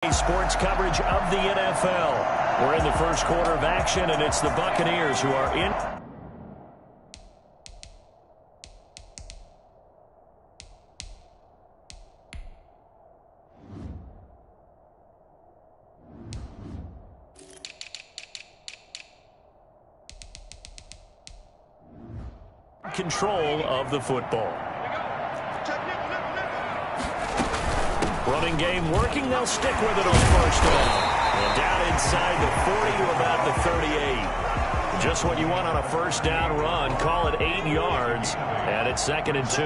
Sports coverage of the NFL. We're in the first quarter of action, and it's the Buccaneers who are in. Control of the football. Running game working. They'll stick with it on first down. And down inside the 40 to about the 38. Just what you want on a first down run. Call it 8 yards. And it's 2nd and 2.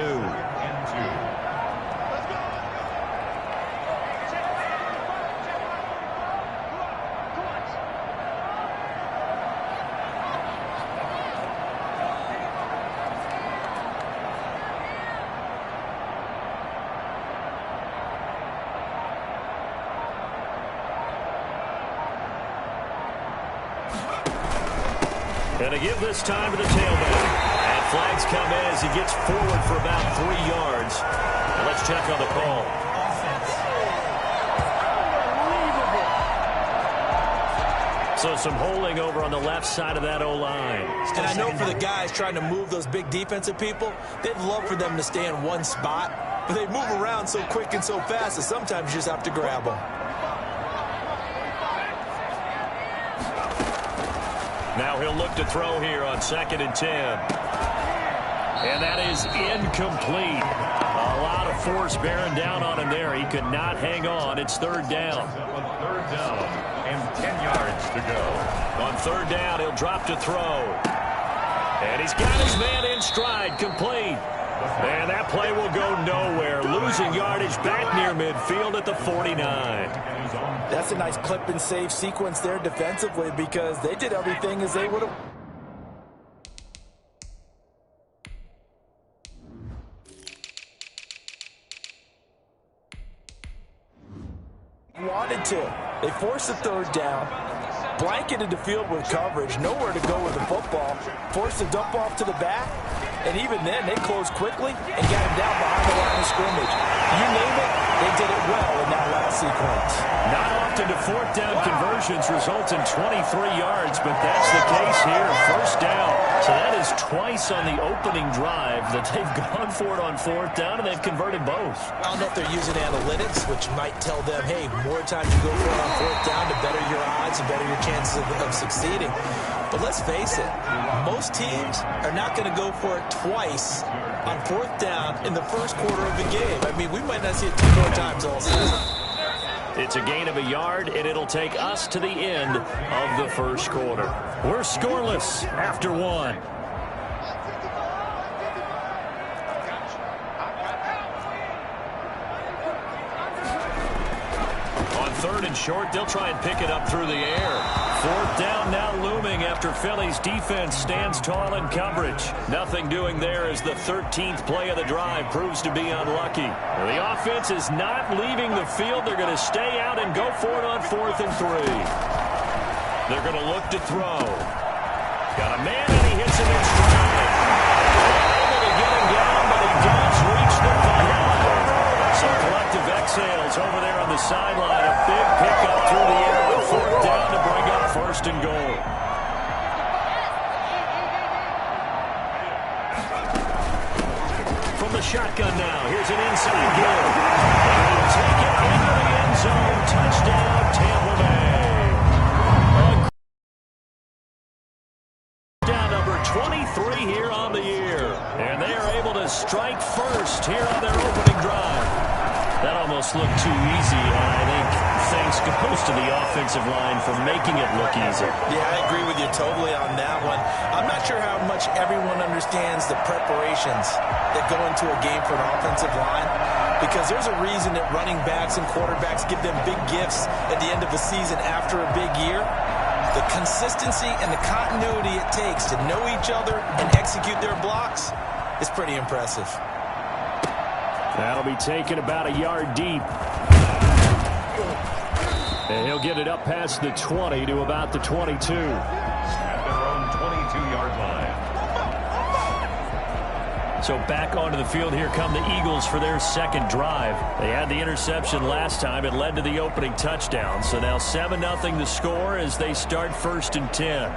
And to give this time to the tailback. And flags come in as he gets forward for about 3 yards. And let's check on the call. So some holding over on the left side of that O-line. And I know for the guys trying to move those big defensive people, they'd love for them to stay in one spot. But they move around so quick and so fast that sometimes you just have to grab them. Now he'll look to throw here on 2nd and 10. And that is incomplete. A lot of force bearing down on him there. He could not hang on. It's 3rd down. 3rd down and 10 yards to go. On 3rd down, he'll drop to throw. And he's got his man in stride, complete. And that play will go nowhere. Losing yardage back near midfield at the 49. That's a nice clip and save sequence there defensively because they did everything as they would have wanted to. They forced the 3rd down, blanketed the field with coverage, nowhere to go with the football, forced the dump off to the back, and even then they closed quickly and got him down behind the line of scrimmage. You name it, they did it well in that last sequence. Not often do 4th down conversions result in 23 yards, but that's the case here. 1st down. So that is twice on the opening drive that they've gone for it on 4th down, and they've converted both. I don't know if they're using analytics, which might tell them, hey, more times you go for it on 4th down, the better your odds, the better your chances of succeeding. But let's face it, most teams are not going to go for it twice on 4th down in the first quarter of the game. I mean, we might not see it 2 more times all season. It's a gain of a yard, and it'll take us to the end of the first quarter. We're scoreless after 1. On 3rd and short, they'll try and pick it up through the air. 4th down now looming after Philly's defense stands tall in coverage. Nothing doing there as the 13th play of the drive proves to be unlucky. The offense is not leaving the field. They're going to stay out and go for it on 4th and 3. They're going to look to throw. Got a man, and he hits him in stride. Able to get him down, but he does reach the 5. Some collective exhales over there on the sideline. A big pickup through the air on 4th down to bring up 1st and goal. From the shotgun now, here's an inside give. And take it into the end zone. Touchdown, Tampa Bay. Down number 23 here on the year. And they are able to strike first here on their opening drive. That almost looked too easy, and I think thanks goes to the offensive line for making it look easy. Yeah, I agree with you totally on that one. I'm not sure how much everyone understands the preparations that go into a game for an offensive line, because there's a reason that running backs and quarterbacks give them big gifts at the end of the season after a big year. The consistency and the continuity it takes to know each other and execute their blocks is pretty impressive. That'll be taken about a yard deep. And he'll get it up past the 20 to about the 22. At their own 22-yard line. So back onto the field, here come the Eagles for their second drive. They had the interception last time. It led to the opening touchdown. So now 7-0 the score as they start 1st and 10.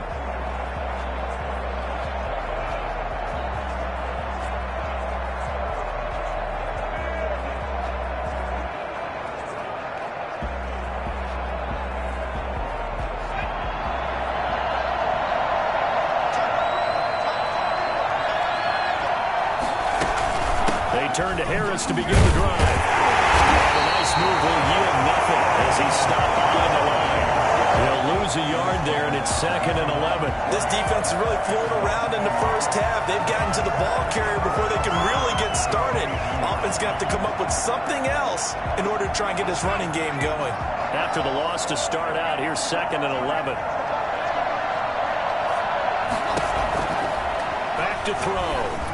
Turn to Harris to begin the drive. A nice move will yield nothing as he stopped behind the line. He'll lose a yard there, and it's 2nd and 11. This defense is really flown around in the first half. They've gotten to the ball carrier before they can really get started. Offense got to come up with something else in order to try and get this running game going. After the loss to start out, here's 2nd and 11. Back to throw.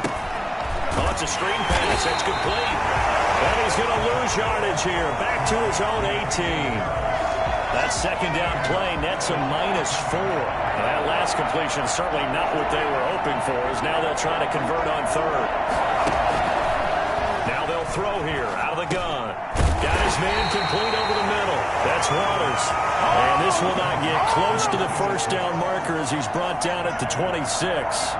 Oh, it's a screen pass. That's complete. And he's going to lose yardage here. Back to his own 18. That second down play nets a -4. That last completion certainly not what they were hoping for, as now they'll try to convert on 3rd. Now they'll throw here out of the gun. Got his man complete over the middle. That's Waters. And this will not get close to the first down marker as he's brought down at the 26.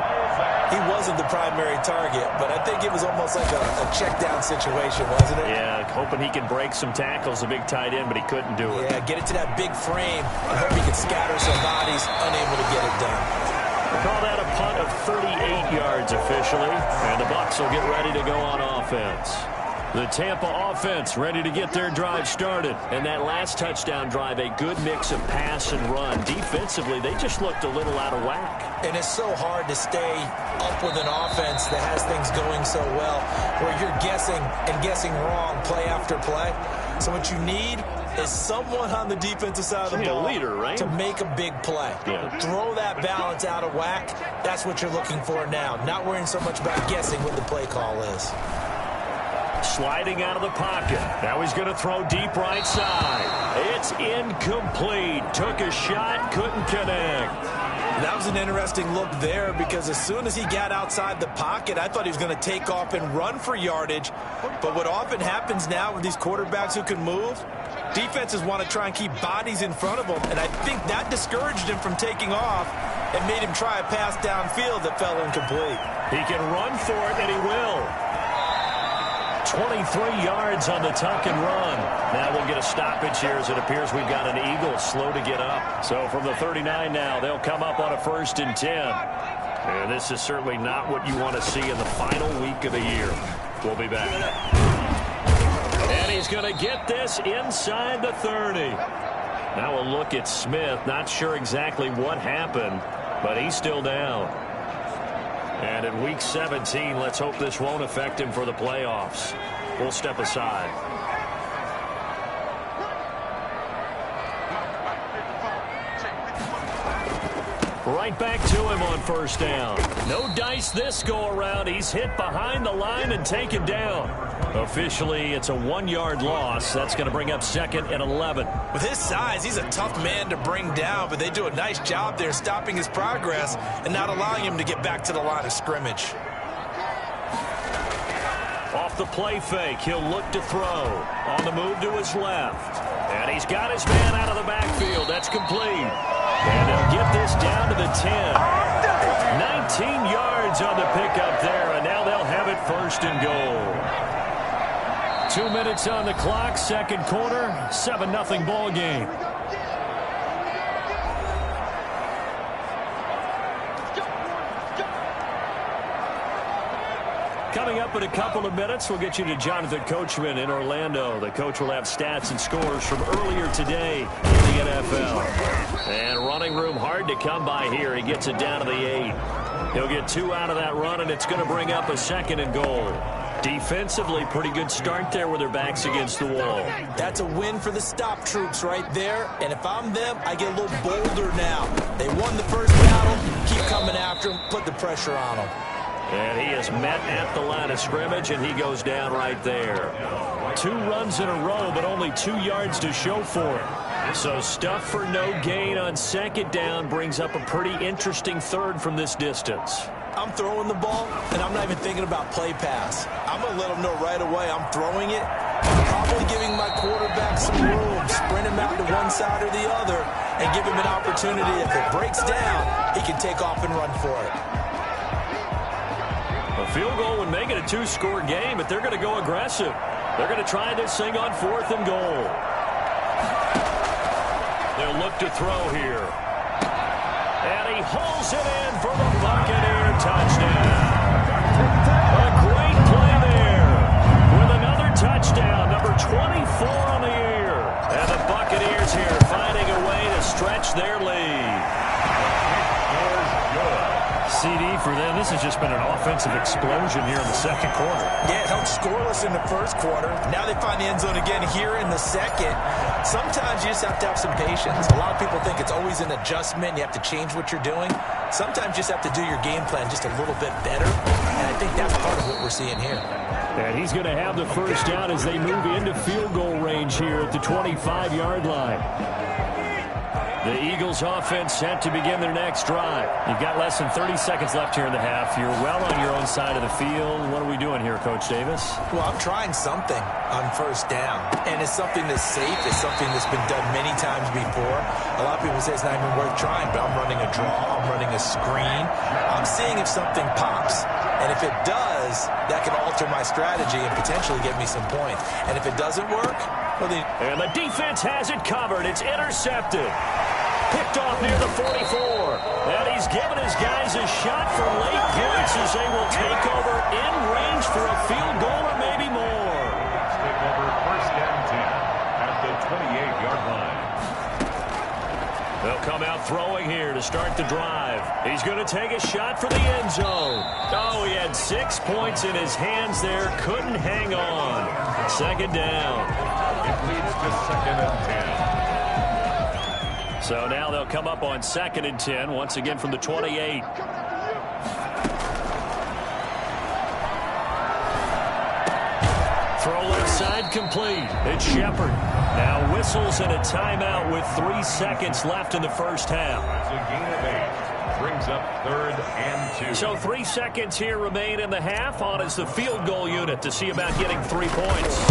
He wasn't the primary target, but I think it was almost like a check down situation, wasn't it? Yeah, hoping he can break some tackles, a big tight end, but he couldn't do it. Yeah, get it to that big frame. I hope he could scatter some bodies, unable to get it done. We'll call that a punt of 38 yards officially, and the Bucs will get ready to go on offense. The Tampa offense ready to get their drive started. And that last touchdown drive, a good mix of pass and run. Defensively, they just looked a little out of whack. And it's so hard to stay up with an offense that has things going so well, where you're guessing and guessing wrong play after play. So what you need is someone on the defensive side of the ball, a leader, right? To make a big play. Yeah. Throw that balance out of whack. That's what you're looking for now. Not worrying so much about guessing what the play call is. Sliding out of the pocket. Now he's going to throw deep right side. It's incomplete. Took a shot, couldn't connect. That was an interesting look there because as soon as he got outside the pocket, I thought he was going to take off and run for yardage. But what often happens now with these quarterbacks who can move, defenses want to try and keep bodies in front of them. And I think that discouraged him from taking off and made him try a pass downfield that fell incomplete. He can run for it, and he will. 23 yards on the tuck and run. Now we'll get a stoppage here as it appears we've got an Eagle slow to get up. So from the 39 now, they'll come up on a 1st and 10. And this is certainly not what you want to see in the final week of the year. We'll be back. And he's going to get this inside the 30. Now a look at Smith. Not sure exactly what happened, but he's still down. And in Week 17, let's hope this won't affect him for the playoffs. We'll step aside. Right back to him on 1st down. No dice this go-around. He's hit behind the line and taken down. Officially, it's a 1-yard loss. That's going to bring up 2nd and 11. With his size, he's a tough man to bring down, but they do a nice job there stopping his progress and not allowing him to get back to the line of scrimmage. Off the play fake, he'll look to throw. On the move to his left. And he's got his man out of the backfield. That's complete. And they'll get this down to the 10. 19 yards on the pickup there, and now they'll have it 1st and goal. 2 minutes on the clock, 2nd quarter, 7-0 ball game. Coming up in a couple of minutes, we'll get you to Jonathan Coachman in Orlando. The coach will have stats and scores from earlier today in the NFL. And running room hard to come by here. He gets it down to the 8. He'll get 2 out of that run, and it's going to bring up a 2nd and goal. Defensively, pretty good start there with their backs against the wall. That's a win for the stop troops right there. And if I'm them, I get a little bolder now. They won the first battle. Keep coming after them. Put the pressure on them. And he is met at the line of scrimmage, and he goes down right there. 2 runs in a row, but only 2 yards to show for it. So stuff for no gain on second down brings up a pretty interesting third from this distance. I'm throwing the ball, and I'm not even thinking about play pass. I'm going to let them know right away I'm throwing it. Probably giving my quarterback some room, sprint him out to one side or the other, and give him an opportunity. If it breaks down, he can take off and run for it. A field goal would make it a two-score game, but they're going to go aggressive. They're going to try this thing on 4th and goal. They'll look to throw here. And he hauls it in for the Buccaneer touchdown. A great play there with another touchdown, number 24 on the year. And the Buccaneers here finding a way to stretch their lead. CD for them. This has just been an offensive explosion here in the second quarter. Yeah, it held scoreless in the first quarter. Now they find the end zone again here in the second. Sometimes you just have to have some patience. A lot of people think it's always an adjustment. You have to change what you're doing. Sometimes you just have to do your game plan just a little bit better. And I think that's part of what we're seeing here. And he's going to have the first down as they move into field goal range here at the 25-yard line. The Eagles offense set to begin their next drive. You've got less than 30 seconds left here in the half. You're well on your own side of the field. What are we doing here, Coach Davis? Well, I'm trying something on first down. And it's something that's safe. It's something that's been done many times before. A lot of people say it's not even worth trying, but I'm running a draw. I'm running a screen. I'm seeing if something pops. And if it does, that can alter my strategy and potentially get me some points. And if it doesn't work, well, then... And the defense has it covered. It's intercepted. Picked off near the 44. And he's given his guys a shot for late points as they will take over in range for a field goal or maybe more. Take over first and 10 at the 28-yard line. They'll come out throwing here to start the drive. He's going to take a shot for the end zone. Oh, he had 6 points in his hands there. Couldn't hang on. Second down. It leads to second and 10. So now they'll come up on 2nd and 10, once again from the 28. Throw left side complete. It's Shepard. Now whistles and a timeout with 3 seconds left in the first half. It's a gain of 8. Brings up 3rd and 2. So 3 seconds here remain in the half. On is the field goal unit to see about getting 3 points.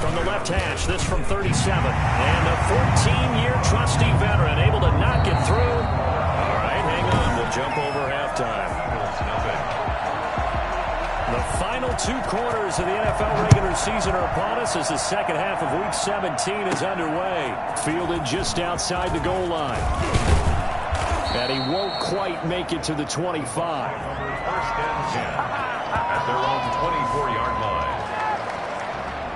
From the left hash, this from 37. And a 14-year trusty veteran able to knock it through. All right, hang on. We'll jump over halftime. The final 2 quarters of the NFL regular season are upon us as the second half of Week 17 is underway. Fielded just outside the goal line. And he won't quite make it to the 25. First and 10 at their own 24-yard line.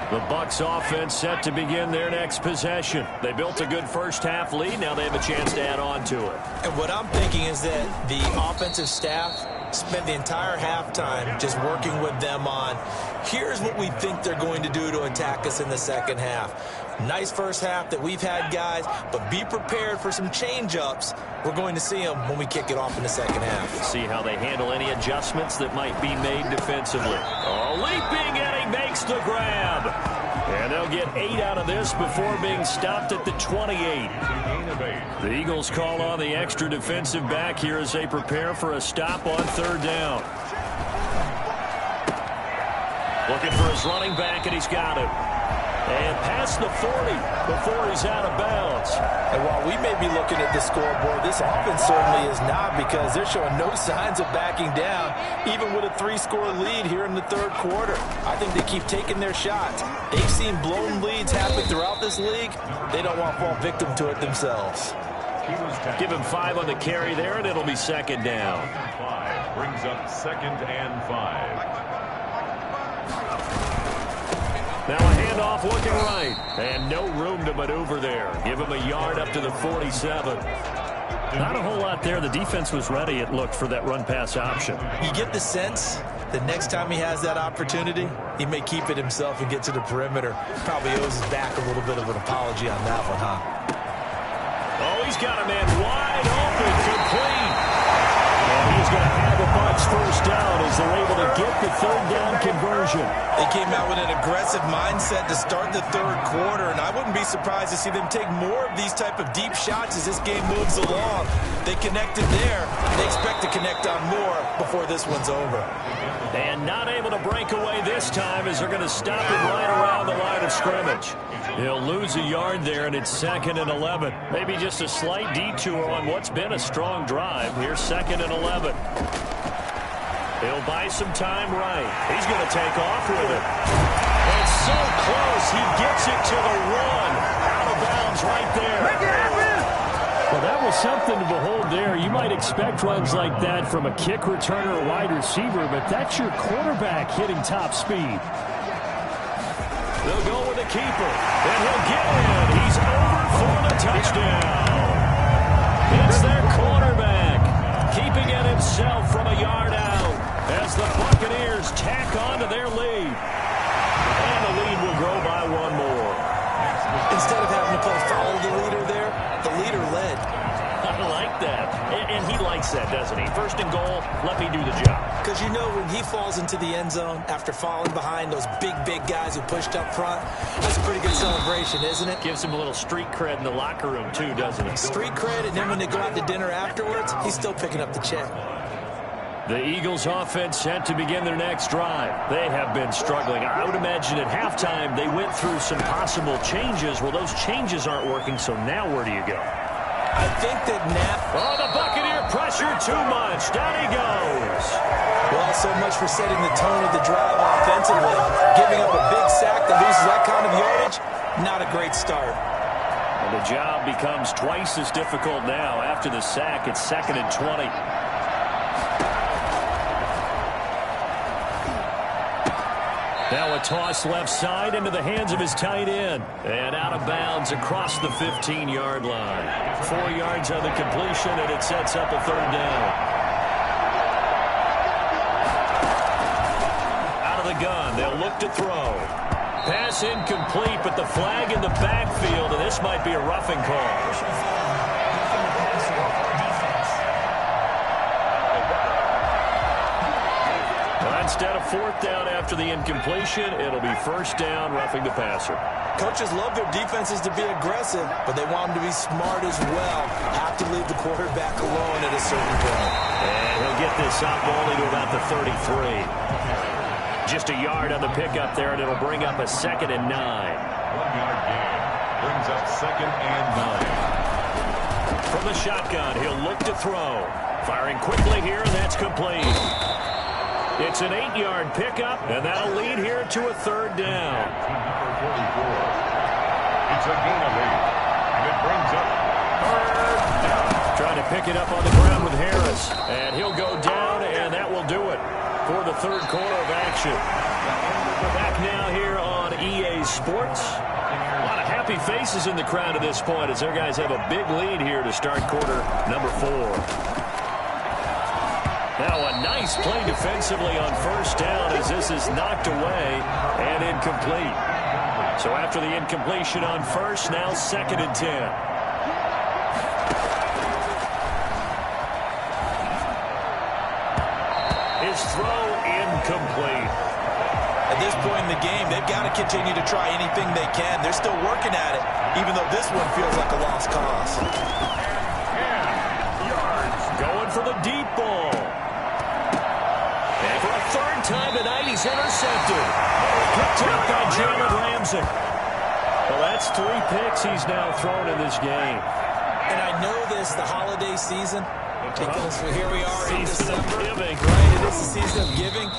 The Bucs offense set to begin their next possession. They built a good first half lead. Now they have a chance to add on to it. And what I'm thinking is that the offensive staff spent the entire halftime just working with them on, here's what we think they're going to do to attack us in the second half. Nice first half that we've had, guys, but be prepared for some change-ups. We're going to see them when we kick it off in the second half. See how they handle any adjustments that might be made defensively. Oh, leaping, and he makes the grab. And they'll get 8 out of this before being stopped at the 28. The Eagles call on the extra defensive back here as they prepare for a stop on 3rd down. Looking for his running back, and he's got it. And past the 40 before he's out of bounds. And while we may be looking at the scoreboard, this offense certainly is not, because they're showing no signs of backing down, even with a 3-score lead here in the 3rd quarter. I think they keep taking their shots. They've seen blown leads happen throughout this league. They don't want to fall victim to it themselves. Give him 5 on the carry there, and it'll be 2nd down. 5 brings up 2nd and 5. Now a handoff looking right. And no room to maneuver there. Give him a yard up to the 47. Not a whole lot there. The defense was ready, it looked, for that run-pass option. You get the sense that next time he has that opportunity, he may keep it himself and get to the perimeter. Probably owes his back a little bit of an apology on that one, huh? Oh, he's got a man wide open, complete. And he's going to have a bunch first down as they're able to get the third down conversion. They came out with an aggressive mindset to start the third quarter, and I wouldn't be surprised to see them take more of these type of deep shots as this game moves along. They connected there. They expect to connect on more before this one's over. And not able to break away this time as they're going to stop it right around the line of scrimmage. He'll lose a yard there, and it's 2nd and 11. Maybe just a slight detour on what's been a strong drive. Here's 2nd and 11. He'll buy some time right. He's going to take off with it. It's so close. He gets it to the 1. Out of bounds right there. Make it happen! Well, that was something to behold there. You might expect runs like that from a kick returner or wide receiver, but that's your quarterback hitting top speed. They'll go with the keeper, and he'll get in. He's over for the touchdown. It's their quarterback, keeping it himself from a yard out as the Buccaneers tack on to their lead. And the lead will grow by 1 more. Instead of having to play follow the leader there, the leader led. I like that. And he likes that, doesn't he? First and goal, let me do the job. Because you know when he falls into the end zone after falling behind those big guys who pushed up front, that's a pretty good celebration, isn't it? Gives him a little street cred in the locker room, too, doesn't it? Street cred, and then when they go out to dinner afterwards, he's still picking up the check. The Eagles offense set to begin their next drive. They have been struggling. I would imagine at halftime they went through some possible changes. Well, those changes aren't working, so now where do you go? I think that now... Oh, the Buccaneer pressure too much. Down he goes. Well, so much for setting the tone of the drive offensively. Giving up a big sack that loses that kind of yardage, not a great start. And the job becomes twice as difficult now. After the sack, it's 2nd and 20. Now a toss left side into the hands of his tight end. And out of bounds across the 15-yard line. 4 yards on the completion, and it sets up a third down. Out of the gun, they'll look to throw. Pass incomplete, but the flag in the backfield, and this might be a roughing call. Instead of 4th down after the incompletion, it'll be 1st down, roughing the passer. Coaches love their defenses to be aggressive, but they want them to be smart as well. Have to leave the quarterback alone at a certain point. And he'll get this up only to about the 33. Just a yard on the pickup there, and it'll bring up a 2nd and 9. 1-yard gain brings up 2nd and 9. From the shotgun, he'll look to throw. Firing quickly here, and that's complete. It's an 8-yard pickup, and that'll lead here to a 3rd down. Number 44. It's a gain of 8, and it brings up 3rd down. Trying to pick it up on the ground with Harris, and he'll go down, and that will do it for the 3rd quarter of action. We're back now here on EA Sports. A lot of happy faces in the crowd at this point as their guys have a big lead here to start quarter number 4. Now a nice play defensively on 1st down as this is knocked away and incomplete. So after the incompletion on 1st, now 2nd and 10. His throw incomplete. At this point in the game, they've got to continue to try anything they can. They're still working at it, even though this one feels like a lost cause. Going for the deep ball. And for a 3rd time tonight, he's intercepted. Picked up by Jalen Ramsey. Well, that's 3 picks he's now thrown in this game. And I know this, the holiday season, because here we are in December. Giving. Right, it is the season of giving.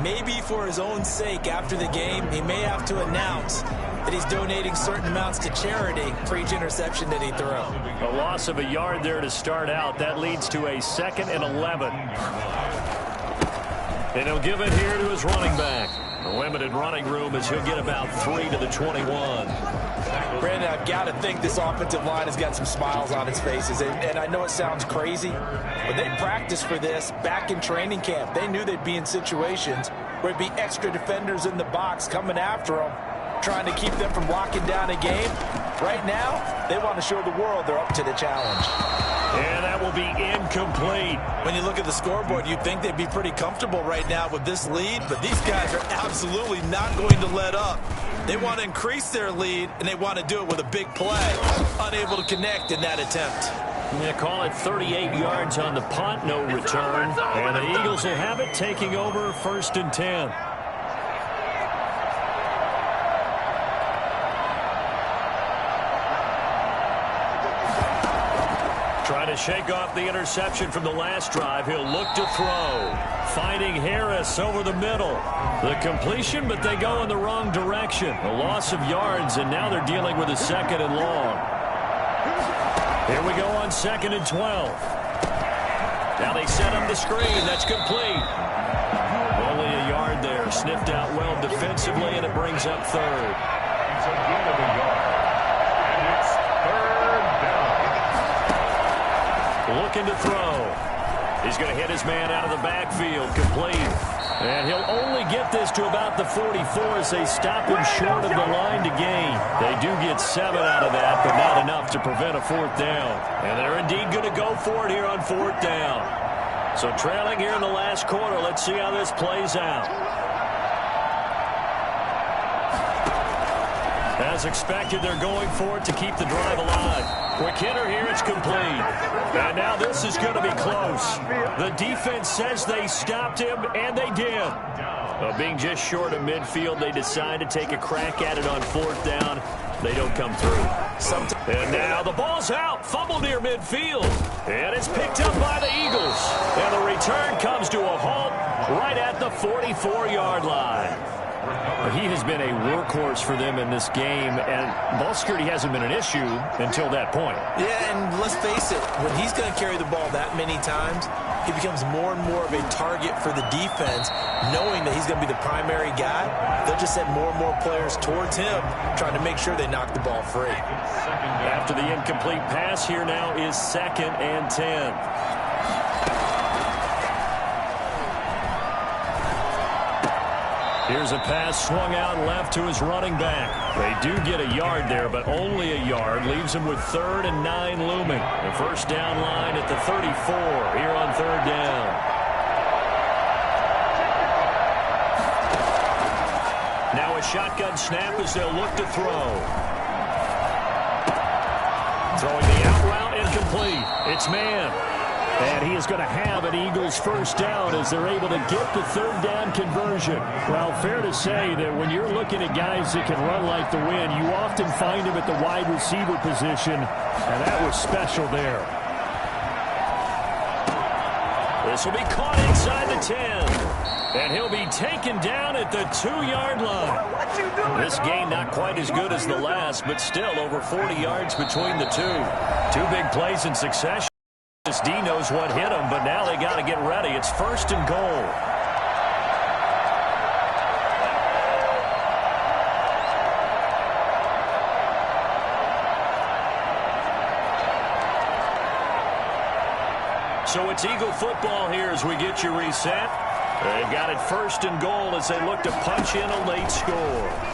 Maybe for his own sake, after the game, he may have to announce that he's donating certain amounts to charity for each interception that he threw. A loss of a yard there to start out. That leads to a 2nd and 11. And he'll give it here to his running back. A limited running room as he'll get about 3 to the 21. Brandon, I've got to think this offensive line has got some smiles on its faces. And I know it sounds crazy, but they practiced for this back in training camp. They knew they'd be in situations where it'd be extra defenders in the box coming after them, trying to keep them from locking down a game. Right now, they want to show the world they're up to the challenge. And that will be incomplete. When you look at the scoreboard, you'd think they'd be pretty comfortable right now with this lead, but these guys are absolutely not going to let up. They want to increase their lead, and they want to do it with a big play. Unable to connect in that attempt. They call it 38 yards on the punt, no return. And the Eagles will have it, taking over 1st and 10. Trying to shake off the interception from the last drive. He'll look to throw. Finding Harris over the middle. The completion, but they go in the wrong direction. A loss of yards, and now they're dealing with a 2nd and long. Here we go on 2nd and 12. Now they set up the screen. That's complete. Only a yard there. Sniffed out well defensively, and it brings up 3rd. It's a gain of a yard. And it's 3rd down. Looking to throw. He's going to hit his man out of the backfield. Complete. And he'll only get this to about the 44 as they stop him short of the line to gain. They do get 7 out of that, but not enough to prevent a 4th down. And they're indeed going to go for it here on 4th down. So trailing here in the last quarter. Let's see how this plays out. As expected, they're going for it to keep the drive alive. Quick hitter here, it's complete. And now this is going to be close. The defense says they stopped him, and they did. Being just short of midfield, they decide to take a crack at it on 4th down. They don't come through. And now the ball's out. Fumble near midfield. And it's picked up by the Eagles. And the return comes to a halt right at the 44-yard line. He has been a workhorse for them in this game, and ball security hasn't been an issue until that point. Yeah, and let's face it, when he's going to carry the ball that many times, he becomes more and more of a target for the defense, knowing that he's going to be the primary guy. They'll just send more and more players towards him, trying to make sure they knock the ball free. After the incomplete pass, here now is 2nd and 10. Here's a pass swung out left to his running back. They do get a yard there, but only a yard. Leaves him with 3rd and 9 looming. The 1st down line at the 34 here on 3rd down. Now a shotgun snap as they'll look to throw. Throwing the out route, incomplete. It's man. And he is going to have an Eagles 1st down as they're able to get the 3rd down conversion. Well, fair to say that when you're looking at guys that can run like the wind, you often find them at the wide receiver position, and that was special there. This will be caught inside the 10. And he'll be taken down at the 2-yard line. This gain not quite as good as the last, but still over 40 yards between the two. 2 big plays in succession. D knows what hit him, but now they got to get ready. It's 1st and goal. So it's Eagle football here as we get you reset. They've got it 1st and goal as they look to punch in a late score.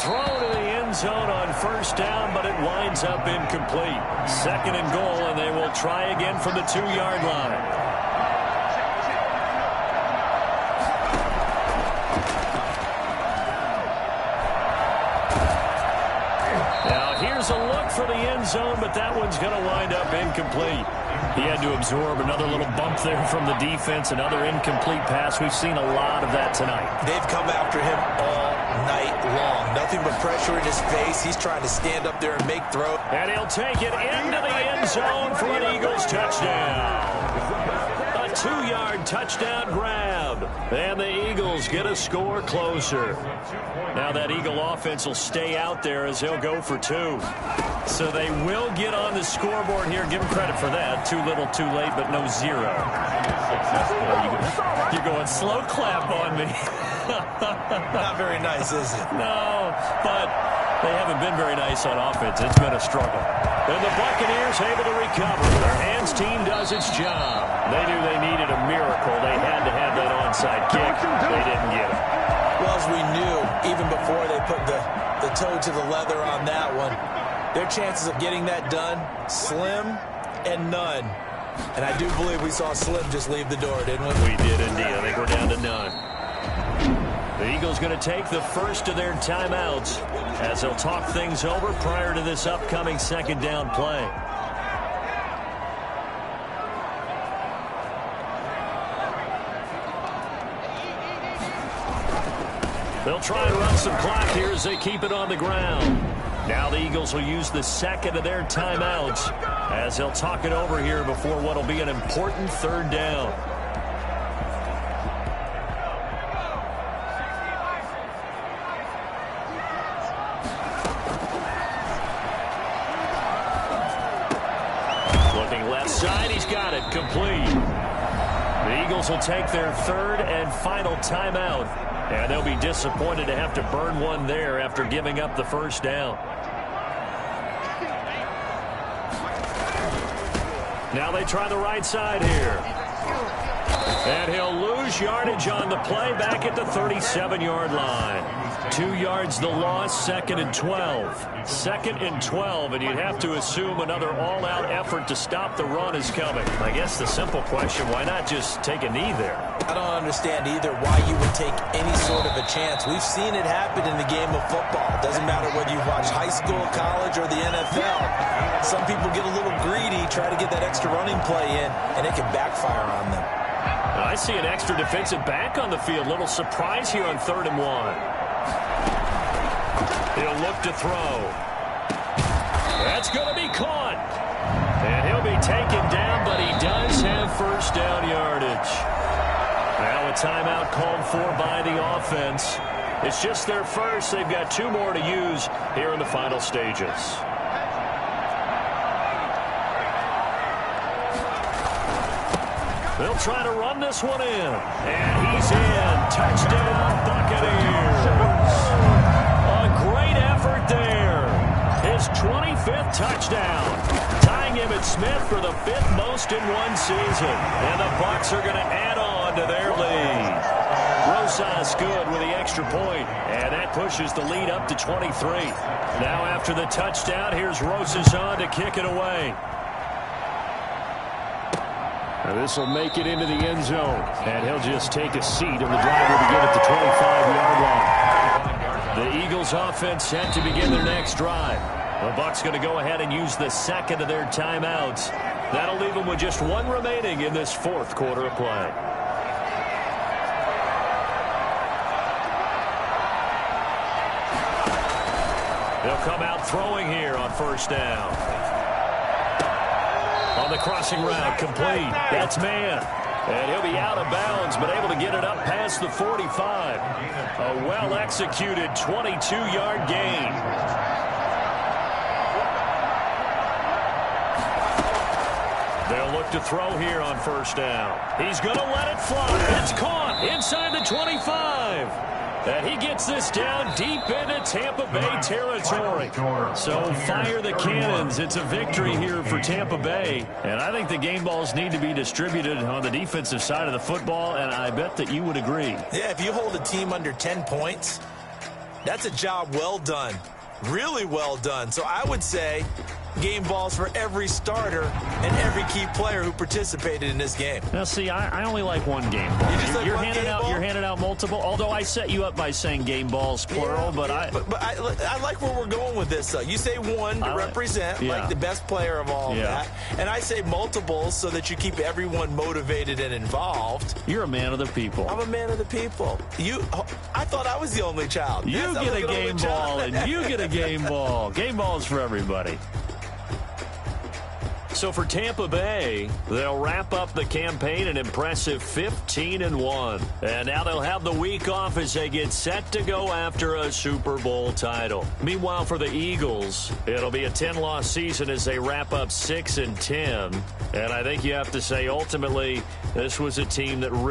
Throw to the end zone on 1st down, but it winds up incomplete. 2nd and goal, and they will try again from the 2-yard line. Now here's a look for the end zone, but that one's going to wind up incomplete. He had to absorb another little bump there from the defense, another incomplete pass. We've seen a lot of that tonight. They've come after him all night long. Nothing but pressure in his face. He's trying to stand up there and make throws. And he'll take it into the end zone for an Eagles touchdown. A 2-yard touchdown grab. And the Eagles get a score closer. Now that Eagle offense will stay out there as he'll go for 2. So they will get on the scoreboard here. Give them credit for that. Too little, too late, but no 0. You're going slow clap on me. Not very nice, is it? No, but they haven't been very nice on offense. It's been a struggle. And the Buccaneers able to recover. Their hands team does its job. They knew they needed a miracle. They had to have that onside kick. They didn't get it. Well, as we knew, even before they put the toe to the leather on that one, their chances of getting that done, slim and none. And I do believe we saw Slim just leave the door, didn't we? We did indeed. I think we're down to none. The Eagles going to take the first of their timeouts as they'll talk things over prior to this upcoming second down play. They'll try and run some clock here as they keep it on the ground. Now the Eagles will use the second of their timeouts as they'll talk it over here before what will be an important third down. Looking left side, he's got it, complete. The Eagles will take their third and final timeout, and they'll be disappointed to have to burn one there after giving up the first down. Now they try the right side here. And he'll lose yardage on the play back at the 37-yard line. 2 yards the loss, 2nd and 12. 2nd and 12, and you'd have to assume another all-out effort to stop the run is coming. I guess the simple question, why not just take a knee there? I don't understand either why you would take any sort of a chance. We've seen it happen in the game of football. It doesn't matter whether you watch high school, college, or the NFL. Some people get a little greedy, try to get that extra running play in, and it can backfire on them. I see an extra defensive back on the field. Little surprise here on 3rd and 1. He'll look to throw. That's going to be caught. And he'll be taken down, but he does have first down yardage. Now a timeout called for by the offense. It's just their first. They've got 2 more to use here in the final stages. They'll try to run this one in. And he's in. Touchdown, Buccaneers. A great effort there. His 25th touchdown. Tying him at Smith for the 5th most in one season. And the Bucs are going to add on to their lead. Rosas good with the extra point. And that pushes the lead up to 23. Now after the touchdown, here's Rosas on to kick it away. Now this will make it into the end zone. And he'll just take a seat, and the drive will begin at the 25-yard line. The Eagles offense set to begin their next drive. The Bucs going to go ahead and use the second of their timeouts. That'll leave them with just 1 remaining in this 4th quarter of play. They'll come out throwing here on 1st down. On the crossing route, complete. That's man. And he'll be out of bounds, but able to get it up past the 45. A well-executed 22-yard gain. They'll look to throw here on 1st down. He's going to let it fly. It's caught inside the 25. And he gets this down deep into Tampa Bay territory. So fire the cannons. It's a victory here for Tampa Bay. And I think the game balls need to be distributed on the defensive side of the football, and I bet that you would agree. Yeah, if you hold a team under 10 points, that's a job well done. Really well done. So I would say game balls for every starter and every key player who participated in this game. Now, see, I only like one game ball. You're handing out multiple. Although I set you up by saying game balls plural, yeah, but I like where we're going with this. You say one to represent like the best player of all that, and I say multiples so that you keep everyone motivated and involved. You're a man of the people. I'm a man of the people. I thought I was the only child. You get a game ball, and you get a game ball. Game balls for everybody. So for Tampa Bay, they'll wrap up the campaign an impressive 15-1. And now they'll have the week off as they get set to go after a Super Bowl title. Meanwhile, for the Eagles, it'll be a 10-loss season as they wrap up 6-10. And I think you have to say, ultimately, this was a team that really